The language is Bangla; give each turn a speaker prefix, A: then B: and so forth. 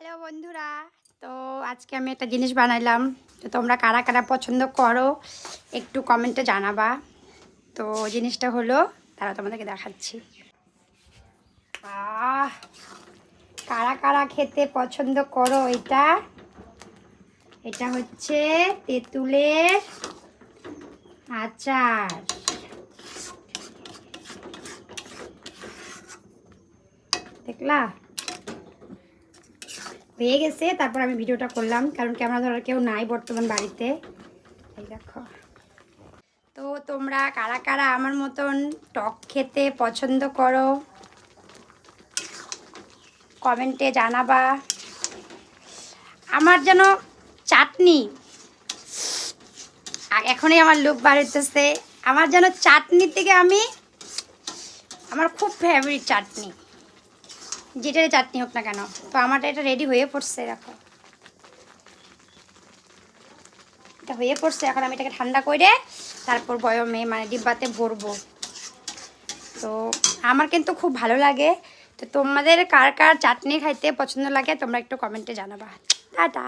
A: হ্যালো বন্ধুরা, তো আজকে আমি একটা জিনিস বানাইলাম। তো তোমরা কারা কারা পছন্দ করো একটু কমেন্টে জানাবা। তো জিনিসটা হলো, তারা তোমাদেরকে দেখাচ্ছি। কারা কারা খেতে পছন্দ করো এটা? এটা হচ্ছে তেঁতুলের আচার। দেখলা, হয়ে গেছে। তারপর আমি ভিডিওটা করলাম কারণ ক্যামেরা ধরার কেউ নাই বর্তমান বাড়িতে। এই দেখো। তো তোমরা কারা কারা আমার মতন টক খেতে পছন্দ করো কমেন্টে জানাবা। আমার যেন চাটনি, এখনই আমার লোভ বাড়িতেছে। আমার যেন চাটনির থেকে আমার খুব ফেভারিট চাটনি, যেটারই চাটনি হোক না কেন। তো আমার এটা রেডি হয়ে পড়ছে, দেখো এটা হয়ে পড়ছে। এখন আমি এটাকে ঠান্ডা করে তারপর বয়মে মানে ডিব্বাতে ভরবো। তো আমার কিন্তু খুব ভালো লাগে। তো তোমাদের কার কার চাটনি খাইতে পছন্দ লাগে তোমরা একটু কমেন্টে জানাবা। টাটা।